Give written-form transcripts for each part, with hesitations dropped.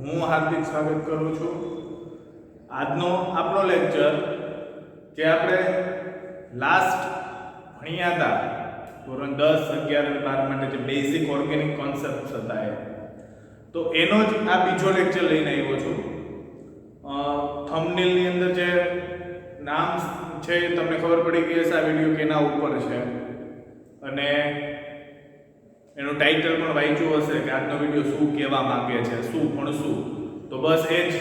હું હાર્દિક સ્વાગત કરું છું. આજનો આપણો લેક્ચર જે આપણે લાસ્ટ ભણ્યા હતા ધોરણ 10, 11 અને 12 માટે જે બેઝિક ઓર્ગેનિક કોન્સેપ્ટ્સ હતા તો એનો જ આ બીજો લેક્ચર લઈને આવ્યો છું. થંબનેલની અંદર જે નામ છે તમને ખબર પડી ગઈ હશે આ વિડીયો કેના ઉપર છે અને એનું ટાઇટલ પણ વાંચ્યું હશે કે આજનો વિડીયો શું કહેવા માંગે છે, શું ભણશું. તો બસ એ જ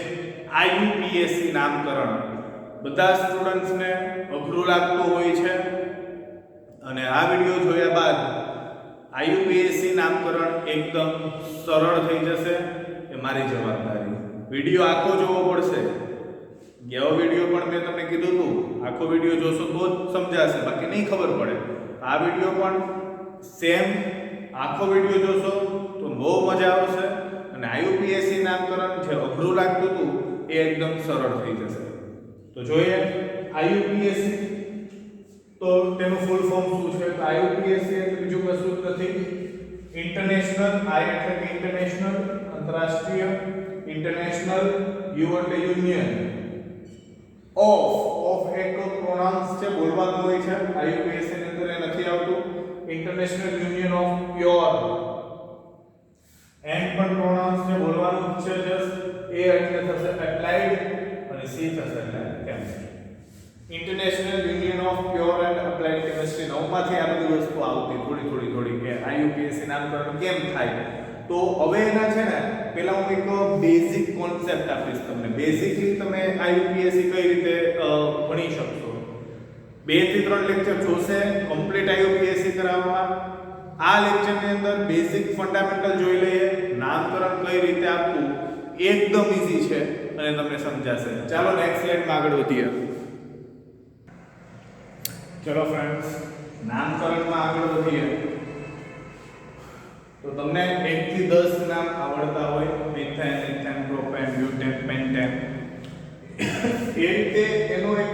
આઈયુપીએસસી નામકરણ બધા સ્ટુડન્ટ્સને અઘરું લાગતું હોય છે અને આ વિડીયો જોયા બાદ આઈયુપીએસસી નામકરણ એકદમ સરળ થઈ જશે એ મારી જવાબદારી. વિડીયો આખો જોવો પડશે. ગયો વિડીયો પણ મેં તમને કીધું હતું આખો વિડીયો જોશો તો જ સમજાશે, બાકી નહીં ખબર પડે. આ વિડીયો પણ સેમ આખો વિડીયો જોશો તો બહુ મજા આવશે અને આઈયુપીએસસી નામકરણ જે અઘરું લાગતું હતું એ એકદમ સરળ થઈ જશે. તો જોઈએ આઈયુપીએસસી તો તેનું ફૂલ ફોર્મ શું છે. તો આઈયુપીએસસી એટલે બીજું કશું જ નથી. ઇન્ટરનેશનલ, આઈ એટલે કે ઇન્ટરનેશનલ, આંતરરાષ્ટ્રીય, ઇન્ટરનેશનલ, યુ એટલે યુનિયન, ઓફ એક પ્રોનાઉન્સ છે બોલવાનું હોય છે આઈયુપીએસસી ની અંદર એ નથી આવતું. International union of pure and પણ પ્રોનાઉન્સ છે બોલવાનું છે જસ્ટ. એ એટલે થશે એપ્લાઇડ અને સી થશે chemistry. International union of pure and applied chemistry નવમાંથી આ બધી વસ્તુ આવતી થોડી કે આઈયુપીએસસી નામકરણ કેમ થાય. તો હવે એના છે ને પહેલા હું એક બેઝિક કોન્સેપ્ટ આપીશ તમને. બેઝિકલી તમે આઈયુપીએસસી કઈ રીતે ભણી શકશો. 2 થી 3 લેક્ચર જોશે કમ્પ્લીટ આઈયુપીએસસી કરાવવામાં. આ લેક્ચરની અંદર બેઝિક ફંડામેન્ટલ જોઈ લઈએ. નામકરણ કઈ રીતે આપવું એકદમ ઈઝી છે અને તમને સમજાશે. ચાલો નેક્સ્ટ સ્લાઇડમાં આગળ વધીએ. ચલો ફ્રેન્ડ્સ નામકરણમાં આગળ વધીએ. તો તમને 1 થી 10 નામ આવડતા હોય methane, ethane, propane, butane, pentane એ રીતે એનો એક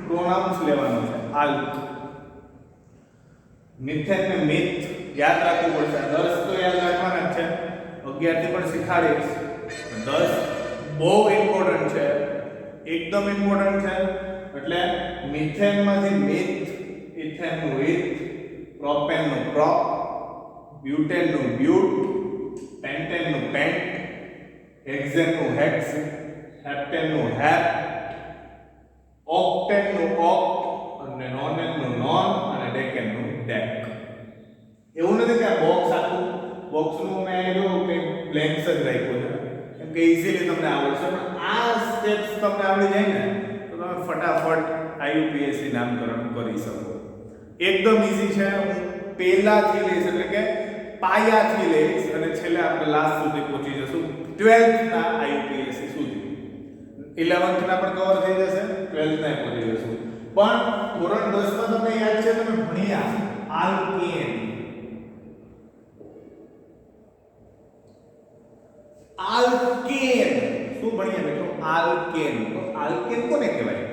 પ્રોનાઉન્સ લેવાનો છે આલ્ક. મિથેન ને મિથ યાદ રાખવું પડશે. 10 તો યાદ રાખવાના જ છે, 11 થી પણ શીખાડીશ. 10 બહુ ઇમ્પોર્ટન્ટ છે, એકદમ ઇમ્પોર્ટન્ટ છે. એટલે મિથેન માંથી મિથ, ઇથેન નું ઇથ, પ્રોપેન નું પ્રોપ, બ્યુટેન નું બ્યુટ, પેન્ટેન નું પેન્ટ, હેક્સેન નું હેક્સ, હેપ્ટેન નું હેપ, ઓક્ટેન નું ઓક્ટ અને નોનેન નું નોન અને ડેકેન નું ડેક. એવું નથી કે આ બોક્સ આખું બોક્સનું મેં જો કે બ્લેન્ક્સ જ રાખ્યું છે કેમ કે ઈઝીલી તમને આવડશે. પણ આ સ્ટેપ્સ તમને આવડી જાય ને તો તમે ફટાફટ આઈયુપીએસસી નામકરણ કરી શકો. એકદમ ઈઝી છે. હું પહેલાથી લઈશ એટલે કે પાયાથી લઈશ અને છેલ્લે આપણે લાસ્ટ સુધી પહોંચી જશું 12th ના આઈયુપીએસસી સુધી. 11th ના પણ કવર થઈ જશે, 12th ના પહોંચી જશું. પણ ધોરણ 10 માં તમને યાદ છે તમે ભણ્યા આલ્કેન. આલ્કેન શું ભણ્યા મિત્રો? આલ્કેન. તો આલ્કેન કોને કહેવાય?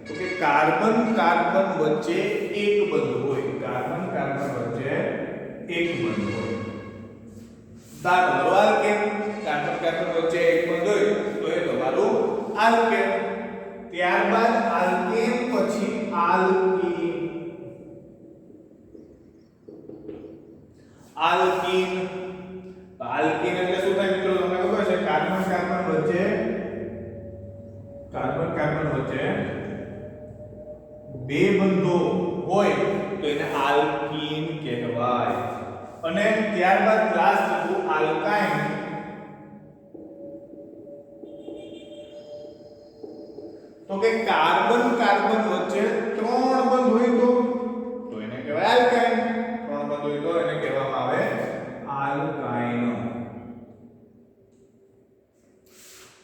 તો કે કાર્બન કાર્બન વચ્ચે એક બંધ હોય. કાર્બન કાર્બન વચ્ચે એક બંધ હોય. તમારો આલ્કેન કાર્બન કાર્બન વચ્ચે એક બંધ હોય તો એ તમારું આલ્કેન. ત્યારબાદ આલ્કેન પછી આલ્કીન. આલ્કીન આલ્કીન એટલે શું થાય મિત્રો તમને ખબર છે? કાર્બન કાર્બન વચ્ચે બે બંધો હોય તો એને આલ્કીન કહેવાય. અને ત્યારબાદ લાસ્ટ હતું આલ્કાઇન. તો કે કાર્બન કાર્બન વચ્ચે 3 બંધ હોય તો એને કહેવાય આલ્કાઇન. 3 બંધ હોય તો એને કહેવામાં આવે આલ્કાઇન.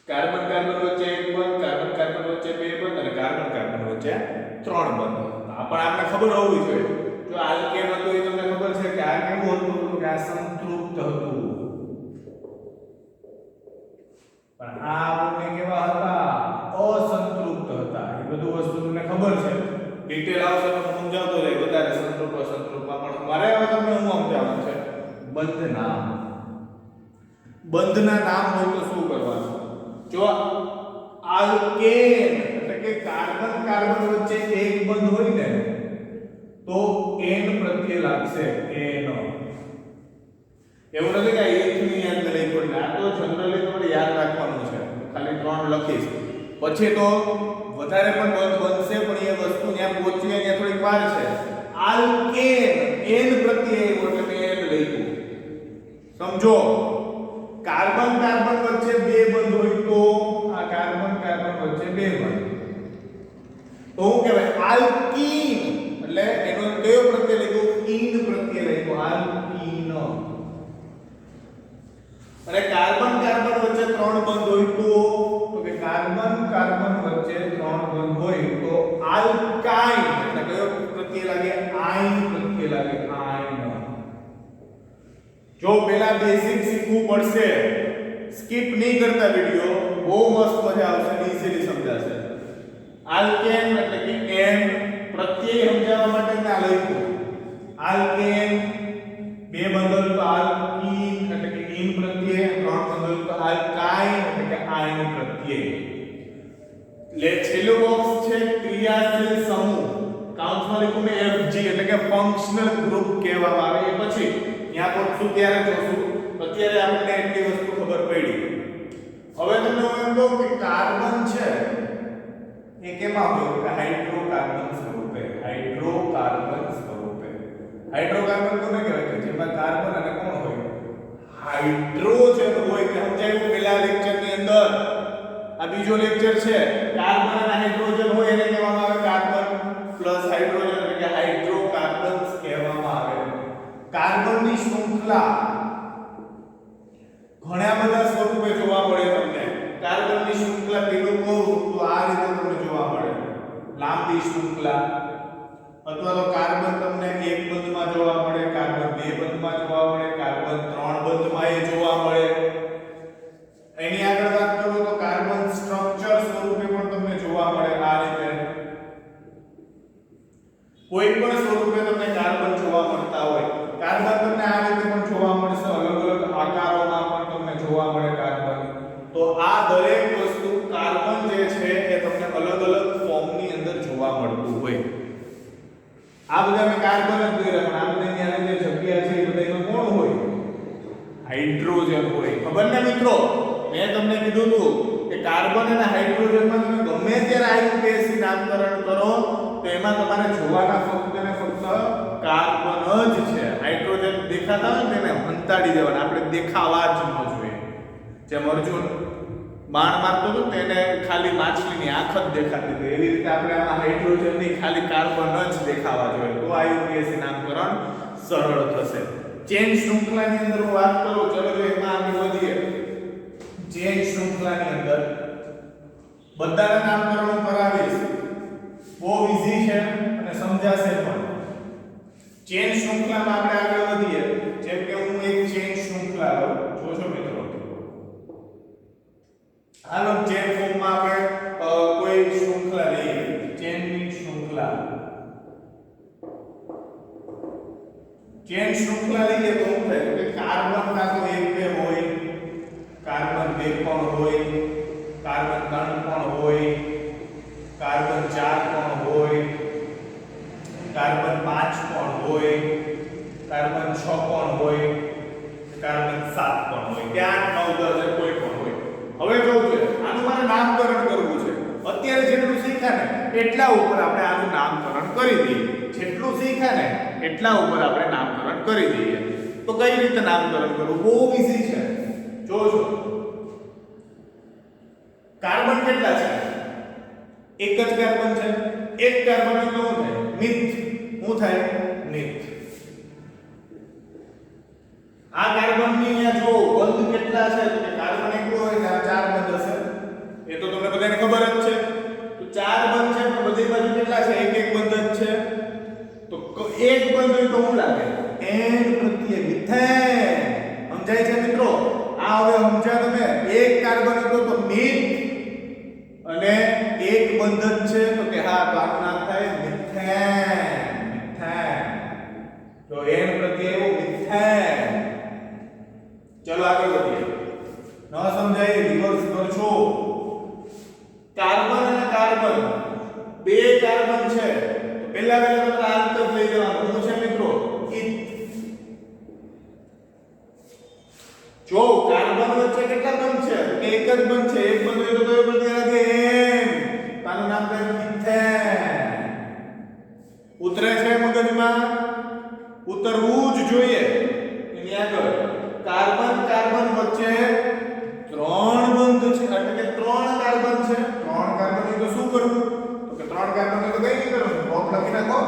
કાર્બન કાર્બન વચ્ચે એક બંધ, કાર્બન કાર્બન વચ્ચે બે બંધ અને કાર્બન કાર્બન વચ્ચે 3 બંધ. આ પણ આપણે ખબર હોવી જોઈએ. જો આલ્કેન હતું એ તમને ખબર છે કે આ કેવું હતું? કે આ સંતૃપ્ત હતું. પણ આ બંને કેવા હતા? અસંતૃપ્ત હતા. એ બધું વસ્તુ તમને ખબર છે. ડિટેલ આવશે તો સમજાવતો જાય વધારે સંતૃપ્ત અસંતૃપ્તમાં. પણ મારે હવે તમને હું સમજાવવાનું છે બંધના. બંધના નામ હોય તો શું કરવાનું? જો આલ્કેન એટલે કે કાર્બન કાર્બન વચ્ચે એક બંધ હોય ને તો n પ્રત્યય લાગશે n. એવું નથી કે એક ની યાદ લઈ પડે, આ તો જનરલી તમારે યાદ રાખવાનું છે. ખાલી 3 લખીશ પછી તો વધારે પણ બંધ બનશે, પણ એ વસ્તુ ત્યાં પહોંચી ત્યાં થોડીક વાર છે. આલ્કેન n પ્રત્યય એટલે મેં n લખ્યું. સમજો કાર્બન કાર્બન વચ્ચે બે બંધ હોય તો આ કાર્બન કાર્બન વચ્ચે બે બંધ તો શું કહેવાય? આલ્કીન. એટલે એનો કયો પ્રત્યય લખ્યો? ઈન પ્રત્યય લખ્યો, આલ્કીન. અને કાર્બન કાર્બન વચ્ચે 3 બંધ હોય તો કે કાર્બન કાર્બન વચ્ચે 3 બંધ હોય તો આલ્કાઇન. એટલે કયો પ્રત્યય લાગે? આઇન પ્રત્યય લાગે, આઇન. જો પેલા બેઝિક શીખવું પડશે, સ્કીપ નહીં કરતા વિડિયો, બહુ મસ્ત મજા આવશે, ઈઝીલી સમજાશે. આલ્કેન એટલે કે n પ્રત્યય સમજાવવા માટે ના લખ્યું. આલ્કેન બે બંધલ તો આલ્કીન એટલે કે ઈન પ્રત્યય, 3 બંધલ તો આલ્કાઇન એટલે કે આઇન પ્રત્યય. લે છેલ્લું બોક્સ છે ક્રિયાશીલ સમૂહ. કાઉન્સમાં લખ્યું મેં FG એટલે કે ફંક્શનલ ગ્રુપ કહેવામાં આવે. એ પછી ત્યાં પહોંચશું ત્યારે જોશું. અત્યારે આપણને એટલી વસ્તુ ખબર પડી. હવે તમને હું એમ કહું કે કાર્બન છે એ કેમાં હોય? કે હાઇડ્રોકાર્બન સ્વરૂપે. હાઇડ્રોકાર્બન સ્વરૂપે. હાઇડ્રોકાર્બન કોને કહેવાય? કે જેમાં કાર્બન અને કોણ હોય? હાઇડ્રોજન હોય. કે સમજાયું પેલા લેક્ચરની અંદર. આ બીજો લેક્ચર છે. કાર્બન અને હાઇડ્રોજન હોય એને કહેવામાં આવે કાર્બન પ્લસ હાઇડ્રોજન એટલે કે હાઇડ્રોકાર્બન્સ કહેવામાં આવે. કાર્બનની શૃંખલા ઘણા બધા સ્વરૂપે જોવા મળે તમને. કાર્બનની શૃંખલા પેલું કહું તો આ રીતે તમને જોવા મળે. લાંબી શૃંખલા અથવા તો કાર્બન તમને એક બંધમાં જોવા મળે, કાર્બન બે બંધમાં જોવા મળે, કાર્બન 3 બંધમાં એ જોવા મળે. એની આગળ વાત કરું તો કાર્બન સ્ટ્રક્ચર સ્વરૂપે પણ તમને જોવા મળે આ રીતે. કોઈ પણ સ્વરૂપે તમને કાર્બન જોવા મળતા હોય. કાર્બન તમને આ રીતે પણ જોવા મળશે, અલગ અલગ આકારોમાં પણ તમને જોવા મળે કાર્બન. તો આ દરેક વસ્તુ કાર્બન જે છે એ તમને અલગ અલગ ફોર્મની અંદર જોવા મળતું હોય. આ બધા મેં કાર્બન જ કર્યા, પણ આ બધાની આ જે જગ્યા છે એ બધામાં કોણ હોય? હાઇડ્રોજન હોય. ખબર ને મિત્રો? મેં તમને કીધું હતું કે કાર્બન અને હાઇડ્રોજનમાં તમે ગમે ત્યારે IUPAC નામકરણ કરો તો એમાં તમારે જોવાના ફક્ત ને ફક્ત કાર્બન જ છે. હાઇડ્રોજન દેખાતા હોય તેને હંતાડી દેવાના, આપણે દેખાવા જ ન જોઈએ. જેમ અર્જુન બાણ મારતો હતો તેને ખાલી માછલીની આંખ જ દેખાતી હતી, એવી રીતે આપણે આમાં હાઇડ્રોજનની ખાલી કાર્બન જ દેખાવા જોઈએ. તો IUPAC નામકરણ સરળ થશે. ચેન શૃંખલાની અંદર હું વાત કરું, ચલો જો એમાં આગળ વધીએ. ચેન શૃંખલાની અંદર બધાના નામકરણ કરાવીશ. બહુ ઈઝી છે અને સમજાશે પણ. ચેન શૃંખલામાં આપણે આગળ વધીએ. જેમ કે હું એક ચેન શૃંખલા લઉં, જોજો મિત્રો. હાલો ચેન ફોર્મમાં આપણે કોઈ શૃંખલા લઈએ. ચેનની શૃંખલા. ચેન શૃંખલા લઈએ તો શું થાય? કે કાર્બન કાં તો 1 2 હોય, કાર્બન 2 પણ હોય, કાર્બન 3 પણ હોય, કાર્બન 4 પણ હોય, કાર્બન 5 પણ હોય, કાર્બન 6 પણ હોય, કાર્બન 7 પણ હોય, કે 8 9 10 કોઈ પણ હોય. હવે જોવું છે આનું મારે નામકરણ કરવું છે. અત્યારે જેટલું શીખ્યા ને એટલા ઉપર આપણે આનું નામકરણ કરી દઈએ. જેટલું શીખ્યા ને એટલા ઉપર આપણે નામકરણ કરી દઈએ. તો કઈ રીતે નામકરણ કરવું? બહુ ઈઝી છે. જોજો કાર્બન કેટલા છે? એક જ કાર્બન છે. એક કાર્બન એટલે શું થાય? નિથ. શું થાય? નિથ. આ કાર્બનની અહીંયા જો બંધ કેટલા છે? તો કે કાર્બન એકલો હોય ને આ 4 બંધ હશે. એ તો તમને બધાને ખબર જ છે. તો 4 બંધ છે પણ બધી બાજુ કેટલા છે? એક એક બંધ જ છે. તો એક બંધ હોય તો શું લાગે? એન પ્રત્યય મિથેન. સમજાય છે મિત્રો? આ હવે સમજ્યા તમે? એક કાર્બન હતો તો મિથ અને એક બંધ જ છે તો કે હા તો આનું નામ થાય મિથેન. મિથેન. તો એન પ્રત્યય એવું મિથેન. ચલો આગળ વધીએ. બે કાર્બન છે તો પહેલા તમારે આ અંતર લઈ જવાનું શું છે મિત્રો ઇથ જો કાર્બન વચ્ચે કેટલા બંધ છે એક જ બંધ છે એક બંધ હોય તો કયો પ્રત્યય લાગે એમ આનું નામ થાય ઇથેન ઉતરે છે મગજમાં ઉતરવું જ જોઈએ એની આગળ કાર્બન કાર્બન વચ્ચે ત્રણ બંધ છે એટલે કે ત્રણ કાર્બન છે ત્રણ કાર્બન હોય તો શું કરવું તો કે ત્રણ કાર્બન હોય તો કઈ નહીં કરવું બોક્સ લખી નાખો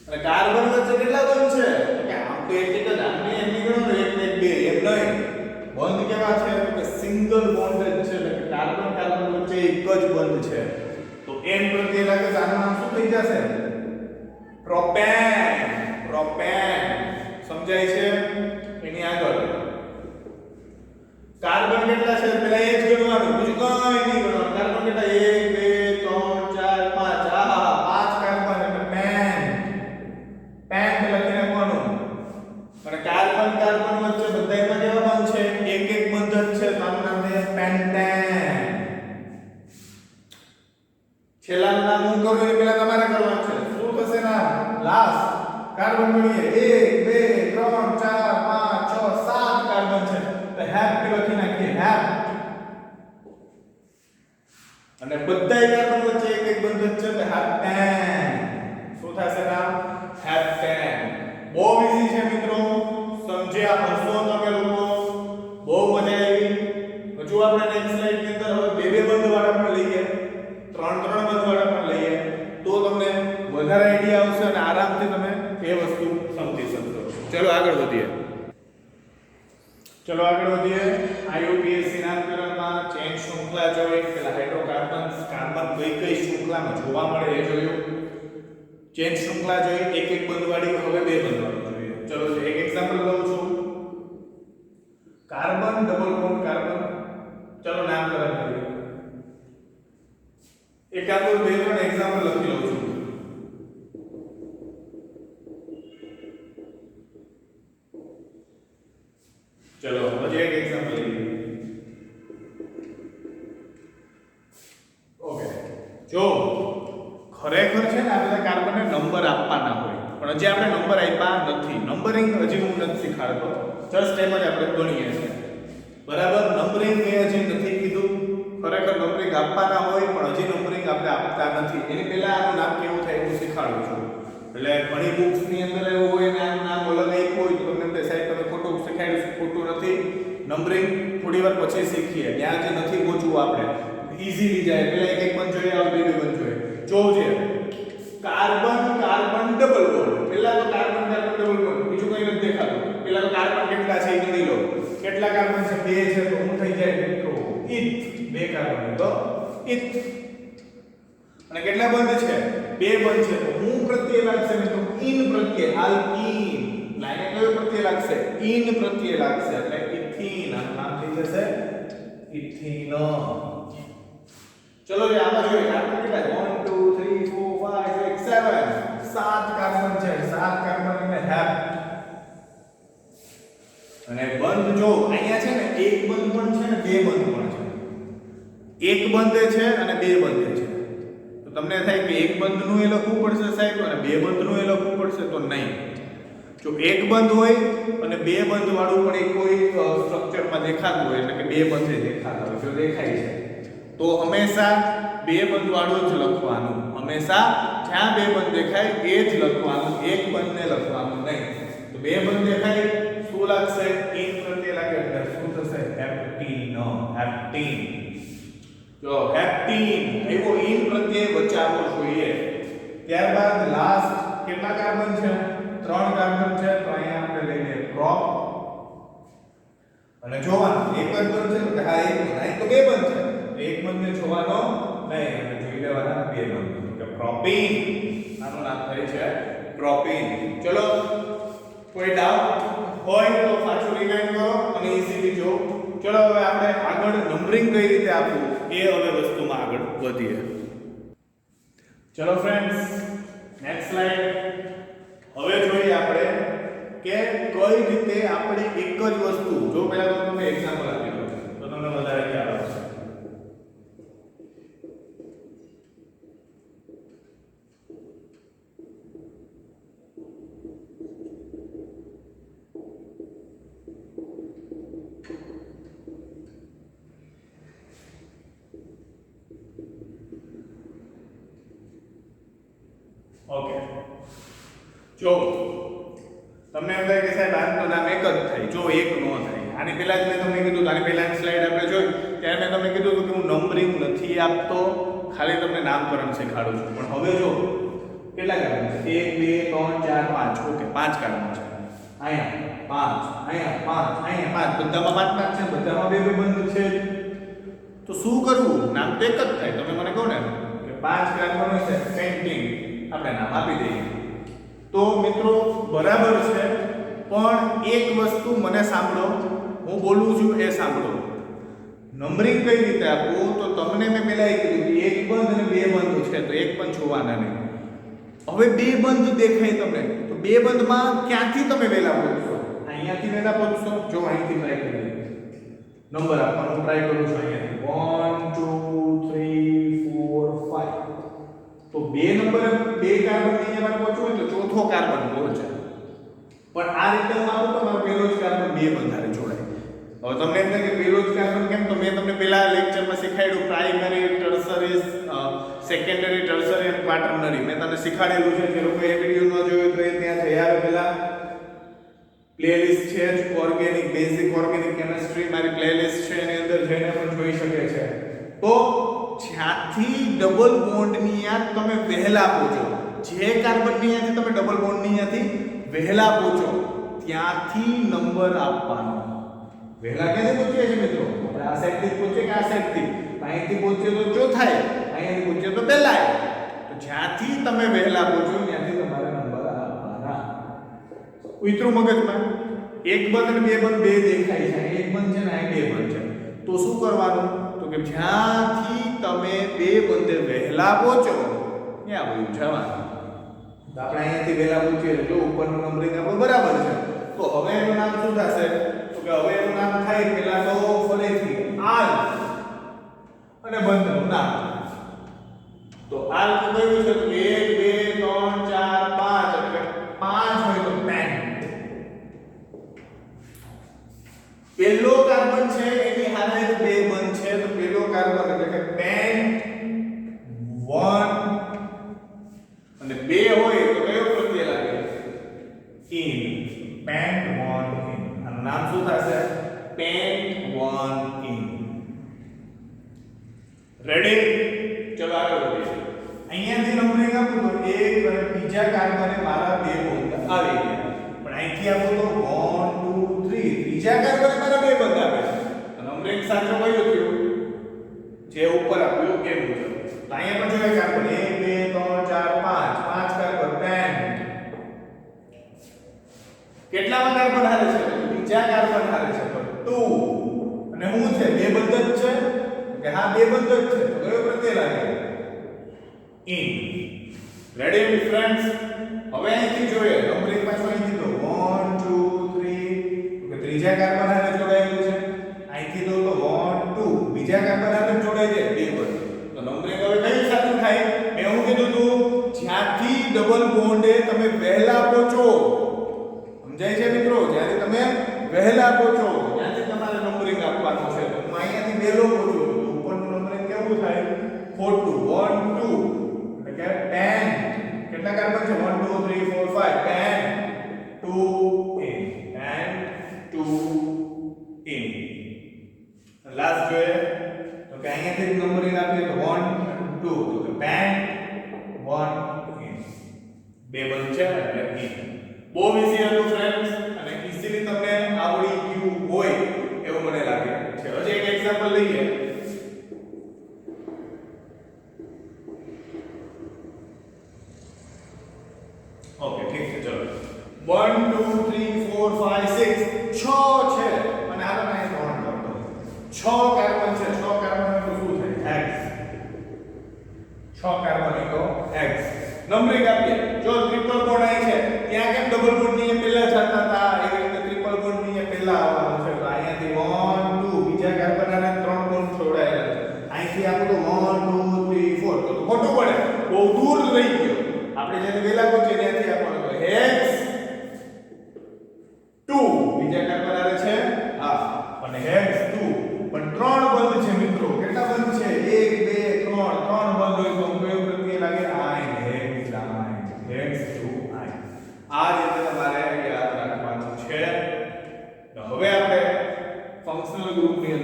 અને કાર્બન વચ્ચે કેટલા બંધ છે તો કે આમ તો એક જ આમને એમ નીકળો ને એક એક બે એમ નહીં બંધ કેવા છે તો કે સિંગલ બોન્ડ જ છે એટલે કે કાર્બન કાર્બન વચ્ચે એક જ બંધ છે તો n પ્રત્યય લાગે તો આનું નામ શું થઈ જશે પ્રોપેન પ્રોપેન સમજાય છે એની આગળ કાર્બન કેટલા છે પેલા એ જ ગણવાનું બીજું કઈ નહીં ગણવાનું કાર્બન કેટલા 1 2 3 4 5 આ પાંચ કાર્બન એટલે પેન પેન લખી નાખવાનું અને કાર્બન કાર્બન વચ્ચે બધાયમાં કેવા બંધ છે એક એક બંધ જ છે તો આનું નામ છે પેન્ટેન છેલ્લાનું નામ હું કરું એ પહેલા તમારે કરવાનું છે શું થશે નામ લાસ્ટ કાર્બન ગણીએ 1 2 3 4 5 6 7 કાર્બન છે તો હેપ લખી નાખીએ હેપ અને બધાય કાર્બન વચ્ચે એક એક બંધ જ છે તો હેપ્ટેન શું થશે નામ હેપ્ટેન બહુ ઈઝી છે મિત્રો સમજ્યા હશો તમે લોકો બહુ મજા આવી હજુ આપણે નેક્સ્ટ સ્લાઇડ ની અંદર હવે બે બે બંધ વાળા પણ લઈએ ત્રણ ત્રણ બંધ વાળા પણ લઈએ તો તમને વધારે આઈડિયા આવશે અને આરામથી તમે એ વસ્તુ સમજી શકશો ચલો આગળ વધીએ IUPAC નામકરણમાં ચેન શૃંખલા જોઈ પેલા હાઇડ્રોકાર્બન્સ કાર્બન કઈ શૃંખલામાં જોવા મળે એ જોયું ચેન શૃંખલા જોઈ એક એક બંધ વાળી હવે બે બંધ વાળી જોઈએ ચલો એક એક્ઝામ્પલ લઉં છું કાર્બન ડબલ બોન્ડ કાર્બન ચલો નામકરણ કરીએ એક આપણે બે ત્રણ એક્ઝામ્પલ લખી લઉં છું ચલો હજી એક એક્ઝામ્પલ લઈએ ઓકે જો ખરેખર છે ને આ બધા કાર્બનને નંબર આપવાના હોય પણ હજી આપણે નંબર આપ્યા નથી નંબરિંગ હજી હું નથી શીખવાડતો જસ્ટ એમ જ આપણે ગણીએ છીએ બરાબર નંબરિંગ મેં હજી નથી કીધું ખરેખર નંબરિંગ આપવાના હોય પણ હજી નંબરિંગ આપણે આપતા નથી એની પહેલા આનું નામ કેવું થાય હું શીખવાડું છું એટલે ઘણી બુક્સ ની અંદર એવું હોય ને આનું નામ અલગ આપ્યું હોય તો તમને એમ સાહેબ તમે ખોટું શીખાડ્યું ખોટું નથી નંબરિંગ થોડી વાર પછી શીખીએ ત્યાં જે નથી પહોંચવું આપણે ઈઝીલી જાય પહેલા એક એક બંધ જોઈએ હવે બે બંધ જોઈએ જોજે કાર્બન કાર્બન ડબલ બોન્ડ પહેલા તો કાર્બન કાર્બન ડબલ બોન્ડ બીજું કંઈ નથી દેખાતું પહેલા તો કાર્બન કેટલા છે એ ગણી લો કેટલા કાર્બન છે બે છે તો હું થઈ જાય મિત્રો ઇથ બે કાર્બન તો ઇથ અને કેટલા બંધ છે બે બંધ છે તો હું પ્રત્યય લાગશે મિત્રો ઇન પ્રત્યય આલ્કીન લાઈને કયો પ્રત્યય લાગશે ઇન પ્રત્યય લાગશે એટલે ઇથીન આનું નામ થઈ જશે ઇથીન ચલો જે આમાં જોઈએ કાર્બન કેટલા 1 2 3 4 5 6 7 સાત કાર્બન છે સાત કાર્બન એટલે હેપ અને બંધ જો અહીંયા છે ને એક બંધ પણ છે ને બે બંધ પણ છે એક બંધ છે અને બે બંધ છે તો તમને થાય કે એક બંધનું એ લખવું પડશે સાહેબ અને બે બંધનું એ લખવું પડશે તો નહીં જો એક બંધ હોય અને બે બંધ વાળું પણ એક કોઈ સ્ટ્રક્ચરમાં દેખાતું હોય એટલે કે બે બંધ દેખાતા હોય જો દેખાય છે તો હંમેશા બે બંધ વાળું જ લખવાનું હંમેશા જ્યાં બે બંધ દેખાય એ જ લખવાનું એક બંધને લખવાનું નહીં તો બે બંધ દેખાય શું લાગશે ઇન પ્રત્યય લાગે એટલે શું થશે હેપ્ટીન હેપ્ટીન જો હેપ્ટીન એવો ઇન પ્રત્યય વચ્ચે આવવો જોઈએ ત્યારબાદ લાસ્ટ કેટલા કાર્બન છે ત્રણ કાર્બન છે તો અહીંયા આપણે લઈએ પ્રોપ અને જોવાનું એક જ બંધ છે તો હા એક બંધ અહીં તો બે બંધ છે એક બંધને જોવાનો નહીં અને જોઈ લેવાના બે બંધ તો કે પ્રોપીન આનું નામ થાય છે પ્રોપીન ચલો કોઈ ડાઉટ હોય તો પાછું રિવાઇન્ડ કરો અને ઈઝીલી જો ચલો હવે આપણે આગળ નંબરિંગ કઈ રીતે આપવું એ હવે વસ્તુમાં આગળ વધીએ ચલો ફ્રેન્ડ્સ નેક્સ્ટ સ્લાઇડ હવે જોઈએ આપણે કે કઈ રીતે આપણે એક જ વસ્તુ જો પહેલા તો તમે એક્ઝામ્પલ આપી દો તો તમને વધારે ખ્યાલ આવશે ઓકે, જો તમને એમ થાય કે સાહેબ આનું નામ એક જ થાય, જો એક ન થાય. આની પહેલા જ મેં તમને કીધું, આની પહેલાની સ્લાઇડ આપણે જોઈ ત્યારે મેં તમને કીધું હતું કે હું નંબરિંગ નથી આપતો, ખાલી તમને નામકરણ શીખવાડું છું. પણ હવે જો કેટલા કાર્બન છે? 1 2 3 4 5. ઓકે, 5 કાર્બન છે. અહીંયા 5, અહીંયા 5, અહીંયા 5, બધામાં 5 5 છે, બધામાં બે બે બંધ છે. તો શું કરવું? નામ તો એક જ થાય. તમે મને કહો ને કે 5 કાર્બન છે, પેન્ટિંગ આપણે નામ આપી દઈએ. તો મિત્રો બરાબર છે, પણ એક વસ્તુ મને સાંભળો, હું બોલું છું એ સાંભળો. નંબરિંગ કઈ રીતે આપવું? તો તમને મેં પહેલા એ કીધું કે એક બંધ અને બે બંધ છે, તો એક પણ છોવાના નહીં. હવે બે બંધ દેખાય તમને, તો બે બંધમાં ક્યાંથી તમે વહેલા પહોંચશો? અહીંયાથી વહેલા પહોંચશો. જો અહીંથી ટ્રાય કરીએ, નંબર આપવાનો ટ્રાય કરું છું. અહીંયાથી 1 2 3 4 5. તો બે નંબર, બે કાર્બન અહીંયા પહોંચવું હોય તો ચોથો કાર્બન પહોંચે. પણ આ રીતે હું આપું તો મારો પહેલો જ કાર્બન બે બંધારે જોડાય. હવે તમને એમ થાય કે પહેલો જ કાર્બન કેમ? તો મેં તમને પહેલા લેક્ચરમાં શીખવાડ્યું પ્રાઇમરી, ટર્શરી, સેકન્ડરી, ટર્શરી અને ક્વાટર્નરી. મેં તમને શીખવાડેલું છે. જે લોકો એ વિડિયો ન જોયો તો એ ત્યાં જઈ આવે. પહેલા પ્લેલિસ્ટ છે જ, ઓર્ગેનિક, બેઝિક ઓર્ગેનિક કેમિસ્ટ્રી મારી પ્લેલિસ્ટ છે, એની અંદર જઈને પણ જોઈ શકે છે. તો જ્યાંથી ડબલ બોન્ડની યાદ તમે વહેલા પહોંચો, જે કાર્બનની યાદથી તમે ડબલ બોન્ડની યાદથી વહેલા પહોંચો, ત્યાંથી નંબર આપવાનો. વહેલા ક્યાંથી પહોંચીએ છીએ મિત્રો? આપણે આ સાઈડથી પહોંચીએ કે આ સાઈડથી? અહીંથી પહોંચીએ તો ચોથાએ, અહીંયાથી પહોંચીએ તો પહેલાએ. તો જ્યાંથી તમે વહેલા પહોંચો ત્યાંથી તમારે નંબર આપવાના. ઉતરું મગજમાં. એક બંધ અને બે બંધ બે દેખાય છે. એક બંધ છે ને આ બે બંધ છે. તો શું કરવાનું? તો કે જ્યાંથી તમે બે બંધે વહેલા પહોંચો ત્યાં બધું જવાનું. તો આપણે અહીંયાથી વહેલા પહોંચીએ તો ઉપરનું નંબરિંગ આપણું બરાબર છે. તો હવે એનું નામ શું થશે? તો કે હવે એનું નામ થાય પહેલા તો ફરીથી આલ અને બંધનું નામ. તો આલ તો કયું છે? 1 2 3 4 5. એટલે 5 હોય તો પેન્ટ. પહેલો કાર્બન છે એની હારે બે બંધ છે, તો પહેલો કાર્બન એટલે કે પેન્ટ 1 અને 2 હોય તો કયો પ્રત્યય લાગે? ઇન. Pant 1 in. આનું નામ શું થશે? Pant 1 in. રેડી? ચલો આગળ વધીએ. અહીંયાથી નંબરિંગ આપું તો એક અને બીજા કાર્બને મારા બે બંધ આવી ગયા. પણ અહીંથી આપું તો 1 2 3, ત્રીજા કાર્બને મારા બે બંધ આવે છે. તો નંબરિંગ સાચો કયો થયો? જે ઉપર આપ્યું એ મુજબ. તો અહીંયા પણ જોઈએ કાર્બન 1 2 3 4 5, 5 કાર્બન પેન્ટ. કેટલામાં કાર્બન હારે છે? બીજા કાર્બન હારે છે. તો 2 અને શું છે? બે બંધ જ છે કે હા બે બંધ જ છે. તો કયો પ્રત્યય લાગે? ઇન. Ready friends? હવે અહીંથી જોઈએ નંબરિંગ પાછું અહીંથી તો 1 2 3 કે ત્રીજા કાર્બન હારે જોડાયેલું છે. અહીંથી તો 1 2 બીજા કાર્બન હારે જોડાઈ જાય બે બંધ. તો નંબરિંગ હવે કયું સાચું થાય? મેં એવું કીધું હતું જ્યાંથી ડબલ બોન્ડે તમે વહેલા પહોંચો. સમજાય છે મિત્રો? જ્યારે તમે વહેલા પહોંચો ત્યાંથી તમારે નંબરિંગ આપવાનું છે. તો હું અહીંયાથી વહેલો પહોંચું તો ઉપરનું નંબરિંગ કેવું થાય? ખોટું. 1 2 એટલે કે 10. કેટલા કાર્બન છે? 1 2 3 4 5. 10 2 in. 10 2 in. લાસ્ટ જોઈએ તો કે અહીંયાથી નંબરિંગ આપીએ તો 1 2 તો કે 10 1 in. બે બંધ છે એટલે in. બહુ ઈઝી હતું ફ્રેન્ડ્સ, અને ઈઝીલી તમને આવડી ગયું હોય એવું મને લાગે છે. હજી એક એક્ઝામ્પલ લઈએ. ઓકે ઠીક છે, ચલો 1 2 3 4 5 6 6 છે અને આ તમે નોટ કરતો 6 કાર્બન છે. 6 કાર્બન તો શું થાય? x. 6 કાર્બન તો x. નંબરિંગ આપીએ. જો ટ્રિપલ બોન્ડ અહીં છે ત્યાં કેમ ડબલ બોન્ડ ની પહેલા જતા હતા એવી રીતે ટ્રિપલ બોન્ડ ની પહેલા આવવાનું છે. તો અહીંયાથી 1 2 બીજા કાર્બન અને 3 બોન્ડ જોડાયેલા છે. અહીંથી આપણે તો 1 2 3 4 તો ખોટું પડે, બહુ દૂર રહી ગયો. આપણે જેને વેલા પહોંચીએ ત્યાંથી આપણને x 2 બીજા કાર્બન આવે છે હા અને x 2 પણ 3 બંધ છે મિત્રો. કેટલા બંધ છે? 1 2 3 3 બંધ હોય તો કયો પ્રત્યય લાગે? આય x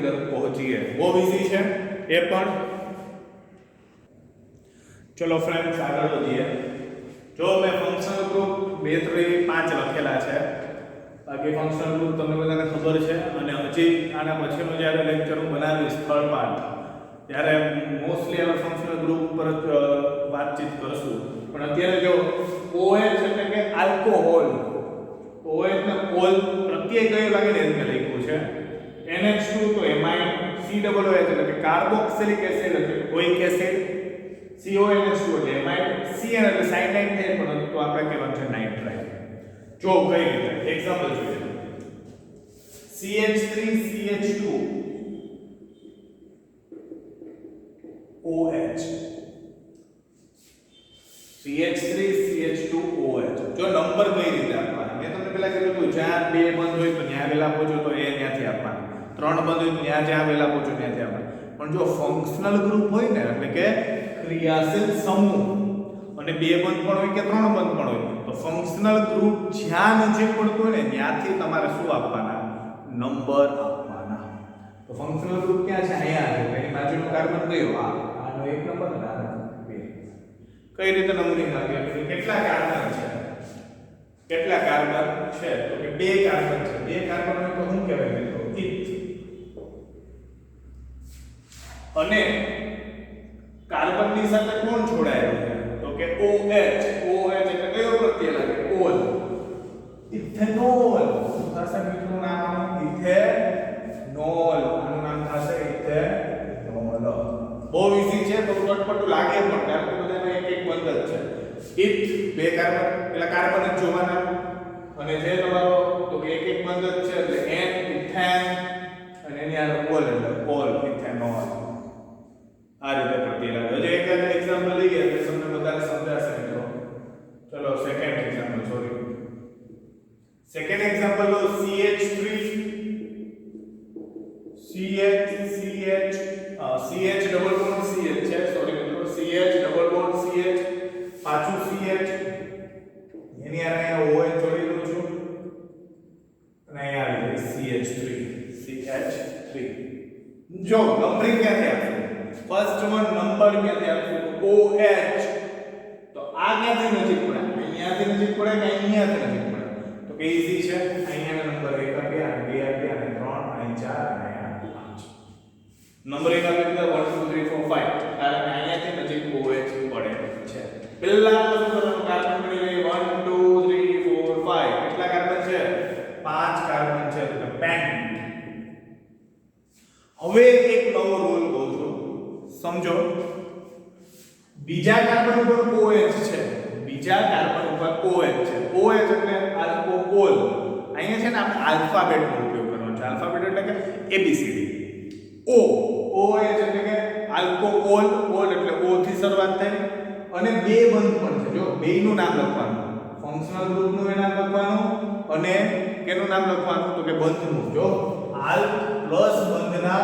અંદર પહોંચીએ. બહુ ઈઝી છે એ પણ. ચલો ફ્રેન્ડ્સ આગળ વધીએ. જો મેં ફંક્શનલ ગ્રુપ 2 3 5 લખેલા છે. બાકી ફંક્શનલ ગ્રુપ તમને બધાને ખબર છે અને હજી આના પછીનો જ્યારે લેક્ચર હું બનાવીશ થર્ડ પાર્ટ ત્યારે મોસ્ટલી આપણે ફંક્શનલ ગ્રુપ પર જ વાતચીત કરશું. પણ અત્યારે જો OH એટલે કે આલ્કોહોલ, OH ને ઓલ પ્રત્યય કયો લાગે ને એને લખ્યું છે. NH2 તો એમાઇડ, COOH એટલે કે કાર્બોક્સિલિક એસિડ એટલે કોઇક એસિડ, CONH2 એટલે એમાઇડ, CN એટલે સાયનાઇડ થાય પણ તો આપણે કહેવાનું છે નાઇટ્રાઇલ. જો કઈ રીતે એક્ઝામ્પલ જોઈએ. CH3CH2 OH, CH3CH2OH. જો નંબર કઈ રીતે આપવાના મેં તમને પહેલા કીધું હતું, જ્યાં 2 બંધ હોય તો ત્યાં વેલા પહોંચો તો એ ત્યાંથી આપવાના, 3 બંધ હોય તો જ્યાં વેલા પહોંચો ત્યાંથી આપવાના. પણ જો ફંક્શનલ ગ્રુપ હોય ને એટલે કે ક્રિયાશીલ સમૂહ અને 2 બંધ પણ હોય કે 3 બંધ પણ હોય તો ફંક્શનલ ગ્રુપ જ્યાં નજીક પડતું હોય ને ત્યાંથી તમારે શું આપવાના? નંબર આપવાના. તો ફંક્શનલ ગ્રુપ ક્યાં છે? અહીંયા છે. એની બાજુનો કાર્બન કયો? આનો 1 નંબર અને આનો 2. કઈ રીતે નંબરિંગ આપીએ? કેટલા કાર્બન છે? કેટલા કાર્બન છે? તો કે 2 કાર્બન છે. 2 કાર્બન હોય તો શું કહેવાય મિત્રો? ઇથ. અને કાર્બનની સાથે કોણ જોડાયેલું છે? તો કે OH. OH એટલે કયો પ્રત્યય લાગે? ઓલ. ઇથેનોલ. શું થશે મિત્રો નામ? ઇથેનોલ. આનું નામ થશે ઇથેનોલ. બહુ ઈઝી છે. તો કટપટું લાગે પણ કારણ કે બધાને એક એક બંધ જ છે. ઇથ 2 કાર્બન, પેલા કાર્બન જ જોવાના અને જે તમારો તો કે એક એક બંધ જ છે એટલે N ઇથેન અને એની આ ઓલ એટલે ઓલ ઇથેનોલ. આ રીતે પ્રત્યય લાગે. જો એક એક્ઝામ્પલ લઈએ એટલે તમને બધાને સમજાશે મિત્રો. ચલો second example, sorry second example લો. CH3 CH double bond CH છે, સોરી મિત્રો CH ડબલ બોન્ડ CH પાછું CH એની આરે અહીંયા OH જોડી દઉં છું અને અહીંયા આવી જાય CH3. જો નંબરિંગ ક્યાંથી આપશું? ફર્સ્ટ વન નંબર ક્યાંથી આપશું? OH. તો આ ક્યાંથી નજીક પડે? અહીંયાથી નજીક પડે કે અહીંયાથી નજીક પડે? તો કે ઈઝી છે. અહીંયાનો નંબર 1 આપ્યા અને 2 આપ્યા અને 3 અહીં 4 અને અહીંયા 5. નંબરિંગ આપી દીધા 1 2 3 4 5 કારણ કે અહીંયાથી નજીક OH પડે છે. પહેલા તો શું કરવાનું? કાર્બન ગણી લઈએ 1 2 3 4 5. કેટલા કાર્બન છે? 5 કાર્બન છે. તો પેન્ટ. હવે એક નવો રૂલ કહું છું, સમજો. બીજા કાર્બન ઉપર OH છે, બીજા કાર્બન ઉપર OH છે. OH એટલે આલ્કોહોલ. અહીંયા છે ને આપણે આલ્ફાબેટનો ઉપયોગ કરવાનો છે. આલ્ફાબેટ એટલે કે ABCD. OH એટલે કે આલ્કોહોલ. ઓલ એટલે O થી શરૂઆત થાય અને 2 બંધ પણ છે. જો બેયનું નામ લખવાનું, ફંક્શનલ ગ્રુપનું નામ લખવાનું અને કેનું નામ લખવાનું? તો કે બંધનું. જો આલ પ્લસ બંધના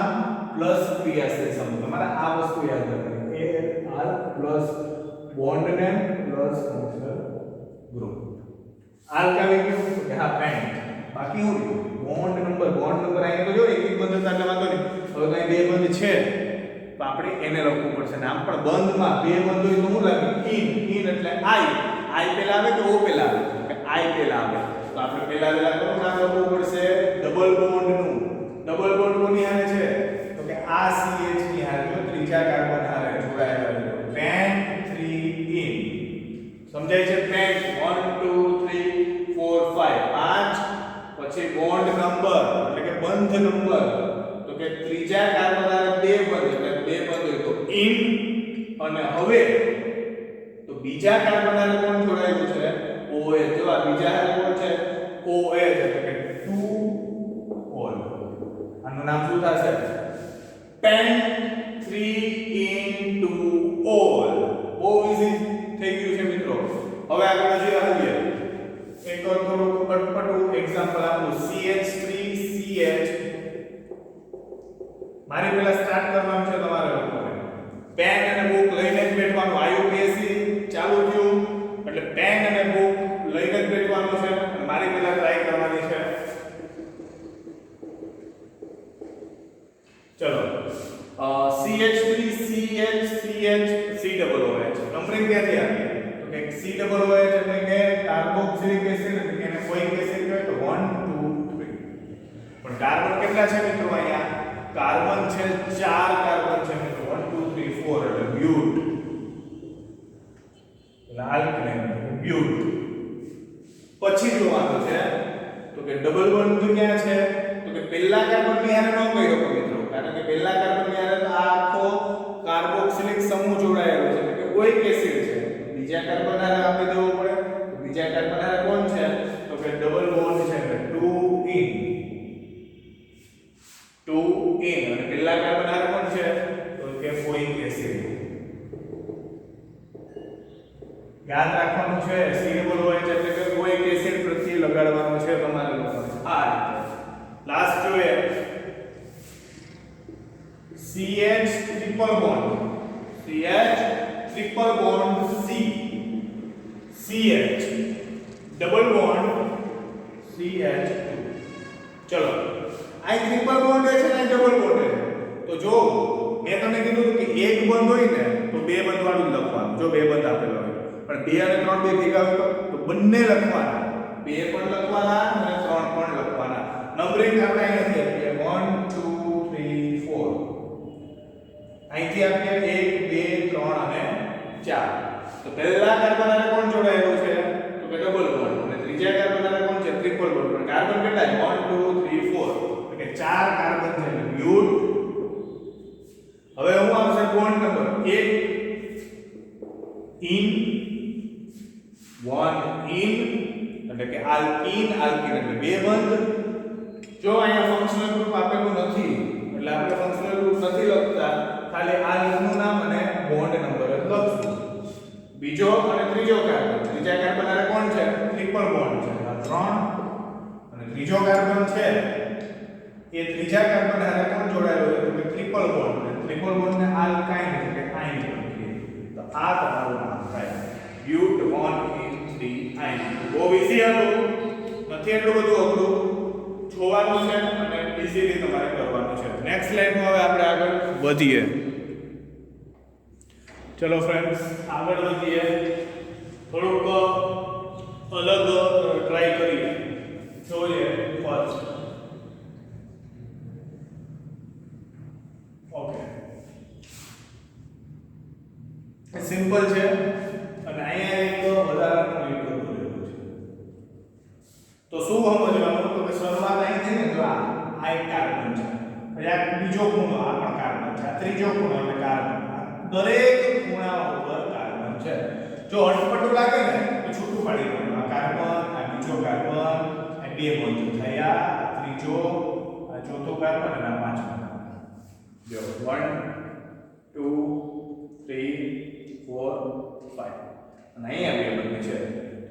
પ્લસ ક્રિયાશીલ સમૂહ. તમારે આ વસ્તુ યાદ રાખવાની. એ આલ plus bond name plus functional group. આલ કાવી ગયું કે હા પેન્ટ. બાકી હું બોન્ડ નંબર અહીંયા તો જો એક એક બંધ હતા એટલે વાંધો નહીં. હવે કઈ 2 બંધ છે તો આપણે એને લખવું પડશે. નામ પણ બંધમાં 2 બંધ હોય તો શું લાગે? ઇન એટલે I પહેલા આવે કે O પહેલા આવે? કે I પહેલા આવે. તો આપણે પહેલા કોનું નામ લખવું પડશે? ડબલ બોન્ડનું. ડબલ બોન્ડ કોની હારે છે? તો કે આ CH ની હારે જો ત્રીજા કાર્બન હારે જોડાયેલા છે. Pant 3 in. સમજાય છે? પેન્ટ 1 2 3 4 5 પછી બોન્ડ નંબર એટલે કે બંધ નંબર. તો કે ત્રીજા કાર્બન હારે 2 બંધ એટલે 2 બંધ હોય તો ઇન. અને હવે તો બીજા કાર્બન હારે કોણ જોડાયેલું છે? OH. જો આ બીજા હારે કોણ છે? OH એટલે કે 2 ઓલ. આનું નામ શું થશે? Pant 3 into all. બહુ ઈઝી થઈ ગયું છે મિત્રો. હવે આગળ જોઈએ. એક થોડું કટપટું એક્ઝામ્પલ આપું. CH3CH. મારી પહેલા સ્ટાર્ટ કરવાનું છે તમારે લોકોને. પેન અને બુક લઈને જ બેઠવાનું. આયુપીએસસી ચાલુ થયું એટલે પેન અને બુક લઈને જ બેઠવાનું છે અને મારી પહેલા ટ્રાય કરવાની છે. ચલો CH3 CH COOH નંબરિંગ ક્યાંથી આવી તો કે COOH એટલે કે કાર્બોક્સિલિક એસિડ એટલે કે એને કોઈક એસિડ કહેવાય તો 1 2 3 પણ કાર્બન કેટલા છે મિત્રો અહીંયા કાર્બન છે 4 કાર્બન છે મિત્રો 1 2 3 4 એટલે બ્યુટ આલ્કેન બ્યુટ પછી જોવાનું છે તો કે ડબલ બોન્ડ ક્યાં છે તો કે પહેલા કાર્બન ની હારે ન કહી શકો મિત્રો કારણ કે પહેલા કાર્બન ની હારે તો આ આખો કાર્બોક્સિલિક સમૂહ જોડાયેલો છે એટલે કે કોઈક એસિડ છે બીજા કાર્બન હારે આપી દેવો પડે તો બીજા કાર્બન હારે કોણ છે તો કે ડબલ બોન્ડ છે એટલે 2 ઇન અને પહેલા કાર્બન હારે કોણ છે તો કે કોઈક એસિડ યાદ રાખવાનું છે COOH એટલે કે કોઈક એસિડ પ્રત્યે લગાડવાનો છે તમારે લોકોને આ રીતે લાસ્ટ જોઈએ CH triple bond C CH double bond CH2 ચલો આ ટ્રિપલ બોન્ડ છે ને ડબલ બોન્ડ છે તો જો મેં તમને કીધું કે એક બંધ હોય ને તો બે બંધ વાળું જ લખવાનું જો બે બંધ આપેલો હોય પણ 2 અને 3 બે ભેગા હોય તો બંને લખવાના 2 પણ લખવાના અને 3 પણ લખવાના નંબરિંગ આપણે અહીંયાથી આપીએ 1 2 3 4 અહીંથી આપીએ 1 2 3 અને 4 તો પહેલા કાર્બન હારે કોણ જોડાયેલું છે તો કે ડબલ બોન્ડ અને ત્રીજા કાર્બન હારે કોણ છે ટ્રિપલ બોન્ડ પણ કાર્બન કેટલા છે 1 2 3 4 એટલે કે 4 કાર્બન છે એટલે બ્યુટ હવે હું આવશે બોન્ડ નંબર 1 ઇન 1 ઇન એટલે કે આલ્કીન એટલે બે બંધ જો અહીંયા ફંક્શનલ ગ્રુપ આપેલું નથી એટલે આપણે ફંક્શનલ ગ્રુપ નથી લખતા ખાલી આ લિંકનું નામ અને બોન્ડ નંબર જ લખશું બીજો અને ત્રીજો કાર્બન ત્રીજા કાર્બન હારે કોણ છે ટ્રિપલ બોન્ડ છે આ 3 અને ત્રીજો કાર્બન છે એ ત્રીજા કાર્બન હારે કોણ જોડાયેલો છે તો ટ્રિપલ બોન્ડ ને આલ્કાઇન એટલે કે આયન તો આ તમારું નામ થાય બ્યુટ 1 in 3 આયન બહુ ઈઝી હતું નથી એટલું બધું અઘરું જોવાનું છે અને ઈઝીલી તમારે કરવાનું છે નેક્સ્ટ સ્લાઇડમાં હવે આપણે આગળ વધીએ ચલો ફ્રેન્ડ્સ આગળ વધીએ થોડુંક અલગ ટ્રાય કરીએ જોઈએ ફર્સ્ટ ઓકે સિમ્પલ છે અને અહીંયા એક વધારાનો લીટો બોલેલો છે તો શું સમજવાનું તો કે શરૂઆત અહીંથી ને જો આ એક કાર્બન છે પછી આ બીજો ખૂણો આ પણ કાર્બન છે આ ત્રીજો ખૂણો એટલે કાર્બન દરેક ખૂણા ઉપર કાર્બન છે જો અટપટું લાગે ને તો છૂટું પાડી દેવાનું આ કાર્બન આ બીજો કાર્બન આ બે બંધ થયા આ ત્રીજો આ ચોથો કાર્બન અને આ પાંચમો જો 1 2 3 4 5 અને અહીંયા બે બંધ છે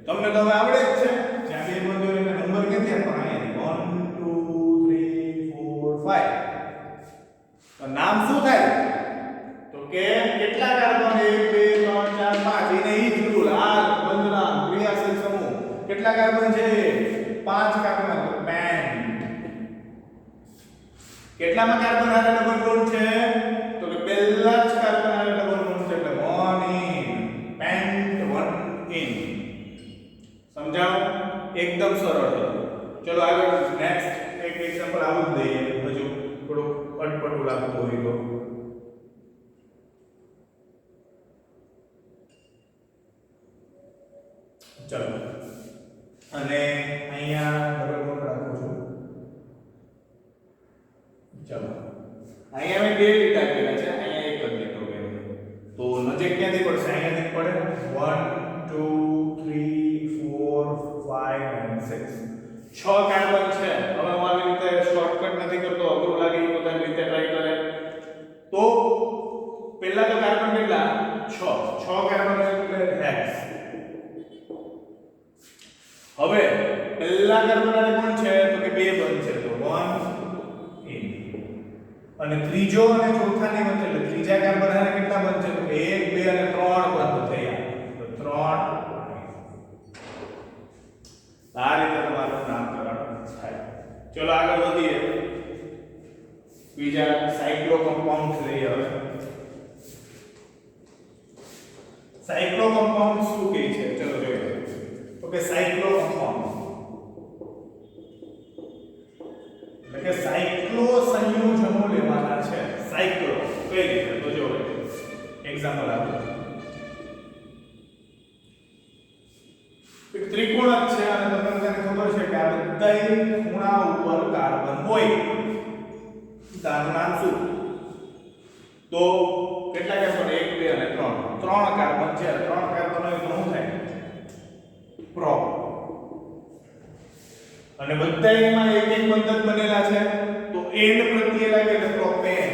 તમને તો હવે આવડે જ છે જ્યાં બે બંધ હોય એટલે નંબર ક્યાંથી આપવાનો અહીંયા 1 2 3 4 5 તો નામ શું થાય તો કે કેટલા કાર્બન 1 2 3 4 5 એને ઈ જરૂર આ બંધના ક્રિયાશીલ સમૂહ કેટલા કાર્બન છે 5 કાર્બન તો બેન્ડ કેટલામાં કાર્બન હારે ડબલ બોન્ડ છે તો કે પહેલા જ કાર્બન હારે ડબલ બોન્ડ છે એટલે 1 in પેન્ટ 1 in સમજાવો એકદમ સરળ છે ચલો આગળ નેક્સ્ટ એક એક્ઝામ્પલ આવું જ લઈએ હજુ થોડું અટપટું લાગતું હોય તો ચલો અને અહીંયા ડબલ બોન્ડ રાખું છું ચલો અહીંયા મેં બે લીટ આપેલા છે અહીંયા એક જ લીટ હોય તો નજીક ક્યાંથી પડશે અહીંયાથી પડે 1 2 3 4 5 and 6 6 કાર્બન છે હવે હું આવી રીતે શોર્ટકટ નથી કરતો અઘરું લાગે એ પોતાની રીતે ટ્રાય કરે તો પહેલા તો કાર્બન કેટલા 6 કાર્બન એટલે હેક્સ હવે પહેલા કાર્બન હારે કોણ છે તો કે બે બંધ છે તો 1 in અને ત્રીજો અને ચોથાની વચ્ચે એટલે ત્રીજા કાર્બન હારે કેટલા બંધ છે તો 1 2 અને 3 બંધ થયા તો 3 આ રીતે તમારું નામકરણ થાય ચલો આગળ વધીએ બીજા સાયક્લો કમ્પાઉન્ડ લઈએ હવે સાયક્લો કમ્પાઉન્ડ શું કહે છે ચલો જોઈએ તો કે સાયક્લો કમ્પાઉન્ડ એટલે કે સાયક્લો સંયોજનો લેવાના છે સાયક્લો કઈ રીતે તો જો એક્ઝામ્પલ આપો એક ત્રિકોણ જ છે અને તમને બધાને ખબર છે કે આ બધા ખૂણા ઉપર કાર્બન હોય તારું નામ શું તો કેટલા કાર્બન 1 2 અને 3 ત્રણ કાર્બન છે ત્રણ કાર્બન હોય તો શું થાય પ્રો અને બધાયમાં એક એક બંધન બનેલા છે તો એન પ્રત્યે લાગે એટલે પ્રોપેન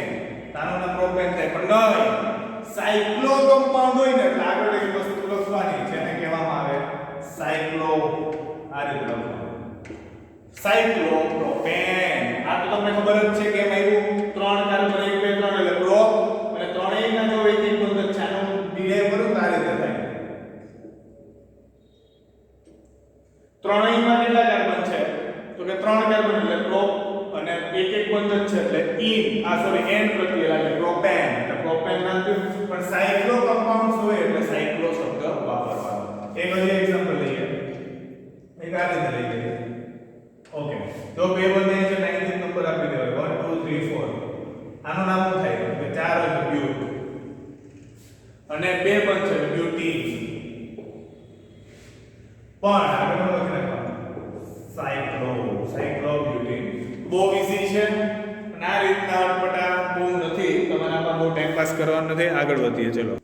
તારું નામ પ્રોપેન થાય પણ નહીં સાયક્લો કમ્પાઉન્ડ હોય ને એટલે આગળ એક વસ્તુ લખવાની જેને કહેવામાં આવે સાયક્લો આ રીતે લખવાનું સાયક્લોપ્રોપેન આ તો તમને ખબર જ છે કે એમ આવ્યું ત્રણ કાર્બન 1 2 3 એટલે પ્રો અને ત્રણેયના જો એક એક બંધન છે આનો ડીરાઈવ કરો તો આ રીતે થાય ત્રણેયમાં કેટલા કાર્બન છે તો કે ત્રણ કાર્બન એટલે પ્રો અને એક એક બંધન છે એટલે ઇન એન પ્રત્યે લાગે પ્રોપેન એટલે પ્રોપેન નામ થયું પણ સાયક્લો કમ્પાઉન્ડ્સ હોય એટલે સાયક્લો શબ્દ વાપરવાનો એક હજી એક્ઝામ્પલ લઈએ એક આ રીતે લઈએ ઓકે તો બે બંને છે 19 નંબર આપી દેવાય 1 2 3 4 આનું નામ શું થાય કે ચાર હોય તો બ્યુટ અને બે બંધ છે બ્યુટી પણ આગળ લખી નાખવાનું સાયક્લો બ્યુટી બહુ ઈઝી છે અને આ રીતના અટપટા બહુ નથી તમારે આમાં બહુ ટાઈમ પાસ કરવાનો નથી આગળ વધીએ ચલો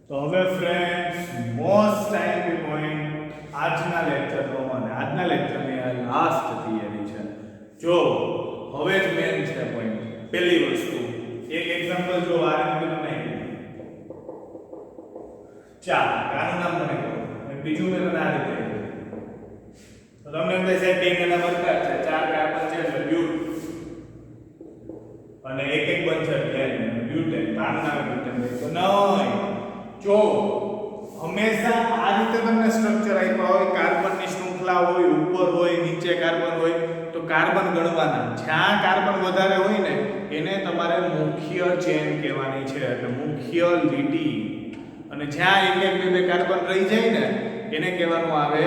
તો હવે ફ્રેન્ડ્સ મોસ્ટ ટાઈમ પોઈન્ટ આજના લેક્ચરનો અને આજના લેક્ચરની આ લાસ્ટ થિયરી છે જો હવે જ મેન છે પોઈન્ટ પહેલી વસ્તુ એક એક્ઝામ્પલ જો આ રીતે નહીં ચાર આનું નામ મને કહો બીજું મેં તમને આ રીતે તો તમને એમ થાય સાહેબ બે ગણા વર્ગા છે ચાર કાર્બન છે એટલે બ્યુટ અને એક એક બંધ છે એટલે બ્યુટેન આનું નામ બ્યુટેન તો નહીં જો હંમેશા આ રીતે તમને સ્ટ્રક્ચર આપ્યા હોય કાર્બનની શૃંખલા હોય ઉપર હોય નીચે કાર્બન હોય તો કાર્બન ગણવાના જ્યાં કાર્બન વધારે હોય ને એને તમારે મુખ્ય ચેન કહેવાની છે એટલે મુખ્ય લીટી અને જ્યાં એક એક બે કાર્બન રહી જાય ને એને કહેવાનું આવે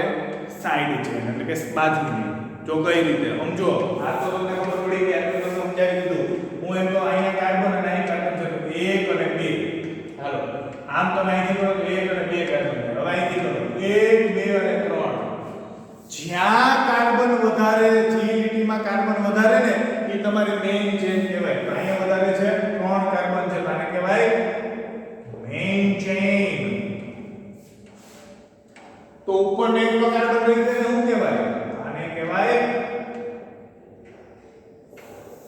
સાઇડ ચેન એટલે કે બાજુની જો કઈ રીતે સમજો આ તો તમને ખબર પડી કે આ તો તમને સમજાવી દીધું હું એમ તો અહીંયા કાર્બન અને અહીં કાર્બન છે તો 1 અને 2 હાલો આમ તો અહીંથી કરો તો 1 અને 2 કાર્બન થાય હવે અહીંથી કરો 1 2 અને 3 જ્યાં કાર્બન વધારે જે લીટીમાં કાર્બન વધારે ને એ તમારી મેઇન ચેન કહેવાય તો અહીંયા વધારે છે 3 કાર્બન છે આને કહેવાય મેઇન ચેન તો ઉપરનો એક કાર્બન રહી જાય શું કહેવાય આને કહેવાય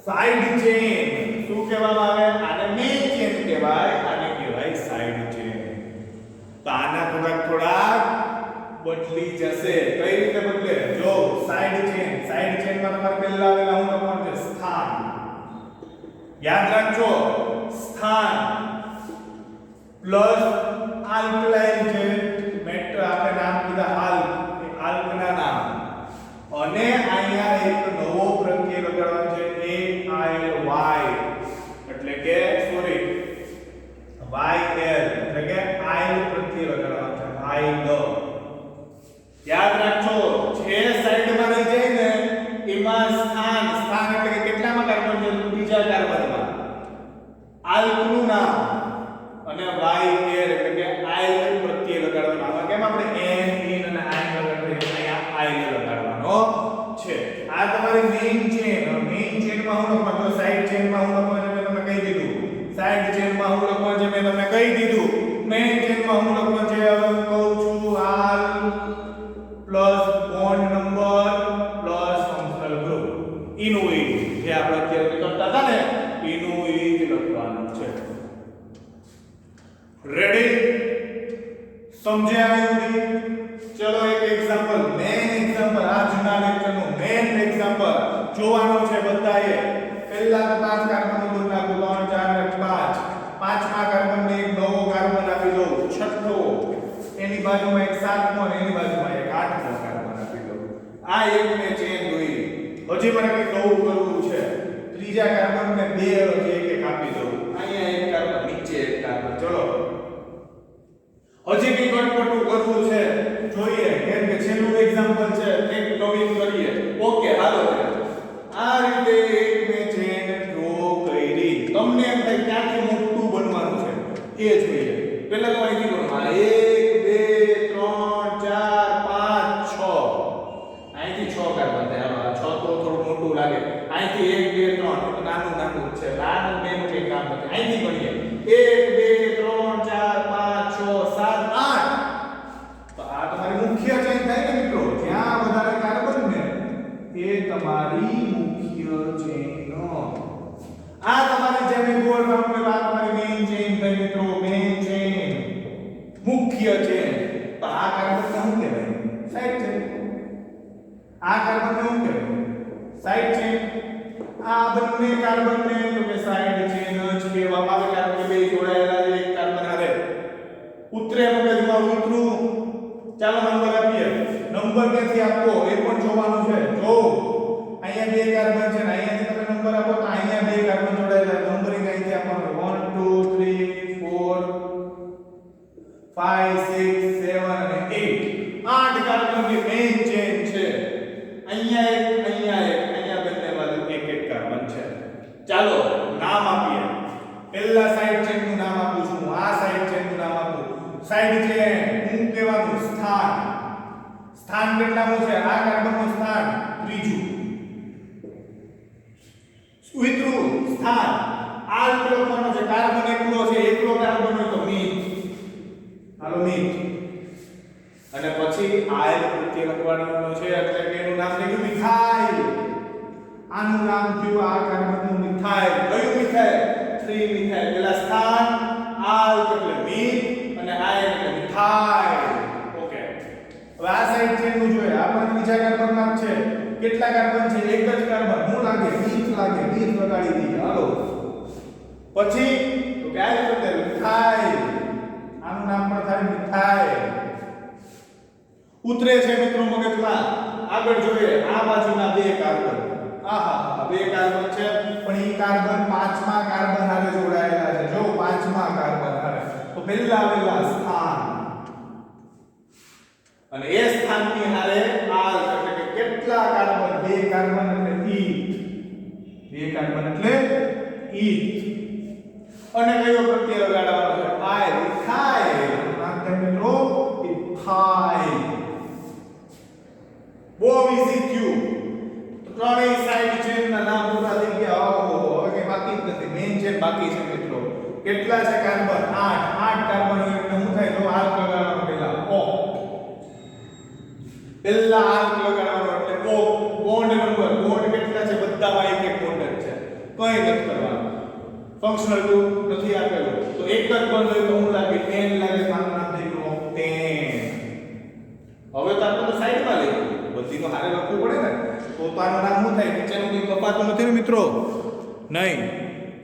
સાઇડ ચેન શું કહેવામાં આવે આને મેઇન ચેન કહેવાય આને કહેવાય સાઇડ ચેન તો આના થોડા બદલી જશે કઈ રીતે બદલે જો સાઇડ ચેનમાં તમારે પહેલા આવેલા હું લખવાનું છે સ્થાન યાદ રાખજો સ્થાન પ્લસ આલ્કલાઇન છે મેટર આપણે નામ કીધા આલ્કના નામ અને અહીંયા એક નવો પ્રત્યય લગાડવાનો છે AIL એટલે કે સોરી YL એટલે કે આઇલ પ્રત્યય લગાડવાનો છે આઇલ યાદ રાખજો જે સાઈડમાં રહી જાય ને એમાં સ્થાન એટલે કે કેટલામાં કાર્બન છે બીજા કાર્બનમાં આલ્કનું નામ અને YL એટલે કે આઇલ પ્રત્યય લગાડવાનો આમાં કેમ આપણે N in અને I લગાડીએ અહીંયા આઇલ લગાડવાનો છે આ તમારી મેઇન ચેનમાં હું લખવાનો સાઇડ ચેનમાં હું લખવાનો મેં તમને કહી દીધું સાઇડ ચેનમાં હું લખવાનું છે મેં તમને કહી દીધું મેઇન ચેનમાં હું લખવાનું છે હવે હું કહું છું R plus bond number plus functional group ઇનુઇટ જે આપણે અત્યારે કરતા હતા ને ઇનુઇટ લખવાનું છે રેડી સમજ્યા આવી ચલો એક એક્ઝામ્પલ મેઇન એક્ઝામ્પલ આજના લેક્ચરનું મેઇન એક્ઝામ્પલ જોવાનું છે બધાએ પહેલા તો 5 કાર્બન નું નાખું 3 4 અને 5 પાંચમા કાર્બન ને એક નવો કાર્બન આપી દઉં છઠ્ઠો એની બાજુમાં એક સાતમો અને એની બાજુમાં એક આઠમો કાર્બન આપી દઉં આ એક મે ચેન દોરી હજી મને કંઈક નવું કરવું છે ત્રીજા કાર્બન તમને એમ થાય ક્યાંથી મોટું બનવાનું છે એ જોઈએ. પહેલા તો અહીંથી ગણો. 1 2 3 4 5 6. અહીંથી 6 કાર્બન થાય. આ 6 તો થોડું મોટું લાગે. અહીંથી 1 2 3 તો નાનું નાનું છે. નાનું બેનું કે કામ નથી. અહીંથી ગણીએ 1 2 3 4 5 6 7 8. તો આ તમારી મુખ્ય ચેન થાય ને મિત્રો. જ્યાં વધારે કાર્બન ને એ તમારી મુખ્ય ચેન. આ તમારી જે મેં બોલ રાઉન્ડ મે વાત તમારી મેઈન ચેન થઈ મિત્રો. મેઈન ચેન મુખ્ય ચેન. તો આ કાર્બન ને શું કહેવાય? Side chain. આ કાર્બન ને શું કહેવાય? Side chain. આ બંને કાર્બન ને તો કે સાઈડ ચેન જ કહેવામાં આવે. કારણ કે બે જોડાયેલા છે. એક કાર્બન હારે ઉતરે મગજમાં ઉતરું. ચાલો નંબર આપીએ. નંબર ક્યાંથી આપવો એ પણ જોવાનું છે. જો અહીંયા બે કાર્બન છે ને અહીંયાથી તમે નંબર આપો તો અહીંયા બે કાર્બન જોડાયેલા. નંબરિંગ અહીંથી આપવાનું 1 2 3 4 5 6 7 અને 8. 8 કાર્બનની મેઈન ચેન છે. અહીંયા એક અહીંયા બંને બાજુ એક એક કાર્બન છે. ચાલો નામ આપીએ. પહેલા સાઈડ ચેન નું નામ આપું છું. આ સાઈડ ચેન નું નામ આપું. સાઈડ ચેન હું કહેવાનું સ્થાન. સ્થાન કેટલામું છે? આ કાર્બનનું સ્થાન ત્રીજું. ઉતરું સ્થાન આ લખવાનો છે. કાર્બન એકલો છે. એકલો કાર્બન હોય તો મીથ. હાલો મીથ. અને પછી આયલ પ્રત્યે લખવાનું છે. એટલે કે એનું નામ થઈ ગયું મિથાઇલ. આનું નામ થયું આ કાર્બનનું મિથાઇલ. કયું મિથાઇલ? 3 મિથાઇલ. પેલા સ્થાન આલ એટલે મીથ અને આયલ એટલે મિથાઇલ. ઓકે. હવે આ સાઈડ ચેન નું જોઈએ. આ પણ બીજા કાર્બન નામ છે. કેટલા કાર્બન છે? એક જ કાર્બન. હું લાગે? મીથ લાગે. મીથ લગાડી દઈએ. હાલો. પછી તો કે આયલ એટલે મિથાઇલ. આનું નામ પણ થાય મિથાઇલ. ઉતરે છે મિત્રો મગજમાં. આગળ જોઈએ. આ બાજુના બે કાર્બન. આહા બે કાર્બન છે. પણ ઈ કાર્બન પાંચમા કાર્બન હારે જોડાયેલા છે. જો પાંચમા કાર્બન હારે. તો પહેલા આવેલા સ્થાન અને એ સ્થાનની હારે આલ એટલે કે કેટલા કાર્બન? બે કાર્બન એટલે ઈથ. બે કાર્બન એટલે ઈથ. અને કયો પ્રત્યય લગાડવાનો છે? આયલ. ઇથાઇલ. નામ થાય મિત્રો ઇથાઇલ. બહુ ઈઝી થયું. ત્રણેય સાઈડ ચેન ના નામ પૂરા થઈ ગયા. હવે કે બાકી જ નથી. મેઈન ચેન બાકી છે મિત્રો. કેટલા છે કાર્બન? 8. 8 કાર્બન એટલે શું થાય? તો આલ્ક લગાડવાનો પહેલા O. પહેલા આલ્ક લગાડવાનો એટલે O. Bond number. બોન્ડ કેટલા છે? બધામાં એક એક બોન્ડ જ છે. કંઈ નથી કરવાનું. ફંક્શનલ ગ્રુપ નથી આપેલું. તો એક જ બોન્ડ હોય તો હું લાગે 10 લાગે. આનું નામ થઈ ગયું ઓક્ટેન. હવે તો આપણે તો સાઈડમાં લઈએ. બધી તો હારે લખવું પડે ને. તો આનું નામ શું થાય? નીચેનું કંઈ કપાતું નથી ને મિત્રો? નહીં.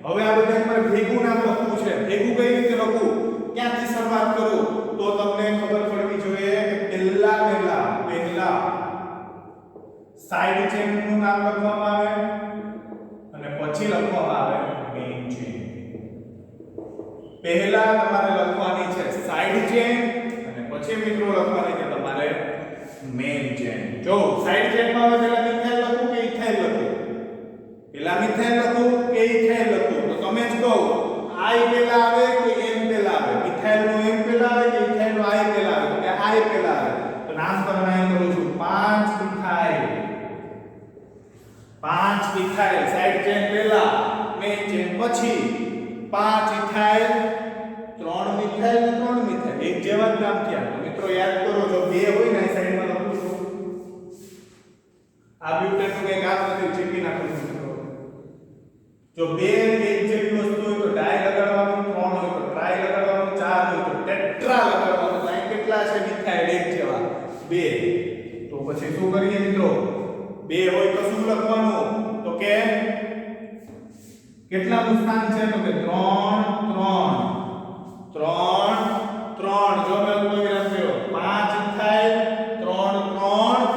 હવે આ બધા તમારે ભેગું નામ લખવું છે. ભેગું કઈ રીતે લખવું? ક્યાંથી શરૂઆત કરું? તો તમને ખબર પડવી જોઈએ કે પહેલા સાઈડ ચેન નું નામ લખવામાં આવે અને પછી લખવામાં આવે મેઈન ચેન. પહેલા તમારે લખવાની છે સાઈડ ચેન અને પછી મિત્રો લખવાની છે તમારે મેઈન ચેન. જો સાઈડ ચેનમાં હવે પહેલા મિથાઇલ લખું કે ઇથાઇલ લખું? પહેલા મિથાઇલ લખું કે ઇથાઇલ લખું? તો તમે જ કહો. આઈ પહેલા આવે કે એમ પહેલા આવે? મિથાઇલ નો એમ પહેલા આવે કે ઇથાઇલ નો આઈ પહેલા આવે? તો કે આઈ પહેલા આવે. તો નામકરણ અહીં કરું છું. 5 ઇથાઇલ. 5 ઇથાઇલ સાઈડ ચેન પહેલા, મેઈન ચેન પછી. 5 ઇથાઇલ, 3 મિથાઇલ ને 3 મિથાઇલ. એક જેવા જ નામ થયા. તો મિત્રો યાદ કરો. જો બે હોય ને સાઈડમાં લખું છું. આ બ્યુટેન નું કઈ કામ નથી. ચીપી નાખું છું મિત્રો. જો બે એક જેવી વસ્તુ હોય તો ડાય લગાડવાનું, 3 હોય તો ટ્રાય લગાડવાનું, 4 હોય તો ટેટ્રા લગાડવાનું. અહીં કેટલા છે મિથાઇલ? એક જેવા 2. તો પછી શું કરીએ મિત્રો? 2 હોય તો શું લખવાનું? તો કે કેટલાનું સ્થાન છે? તો કે 3 3 3 જો મેં કોઈ રાખ્યો 5 ઇથાઇલ 3 3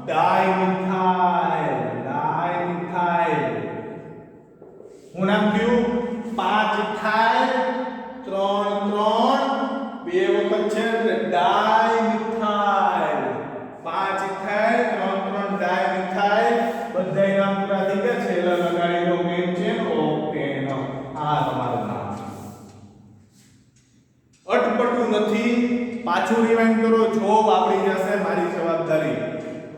ડાઇમિથાઇલ. હું નામ કયું? 5 ઇથાઇલ 3 3 બે વખત છે એટલે ડાઇમિથાઇલ. 5 ethyl 3 3 dimethyl. બધાય નામ પૂરા થઈ ગયા. છેલ્લા લગાડી દો મેઈન ચેન ઓક્ટેન. આ તમારું નામ છે. અટપટું નથી. પાછું રિવાઇન્ડ કરો, જોબ આવડી જશે, મારી જવાબદારી.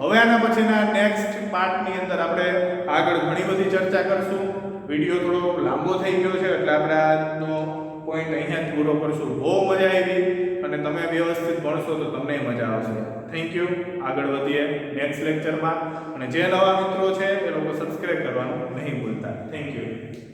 હવે આના પછીના નેક્સ્ટ પાર્ટની અંદર આપણે આગળ ઘણી બધી ચર્ચા કરશું. વિડિયો થોડો લાંબો થઈ ગયો છે એટલે આપણે આજનો પોઈન્ટ અહીંયા જ પૂરો કરશું. બહુ મજા આવી અને તમે વ્યવસ્થિત ભણશો તો તમને મજા આવશે. Thank you. આગળ વધીએ નેક્સ્ટ લેક્ચરમાં. અને જે નવા મિત્રો છે એ લોકો સબસ્ક્રાઇબ કરવાનું નહીં ભૂલતા. Thank you.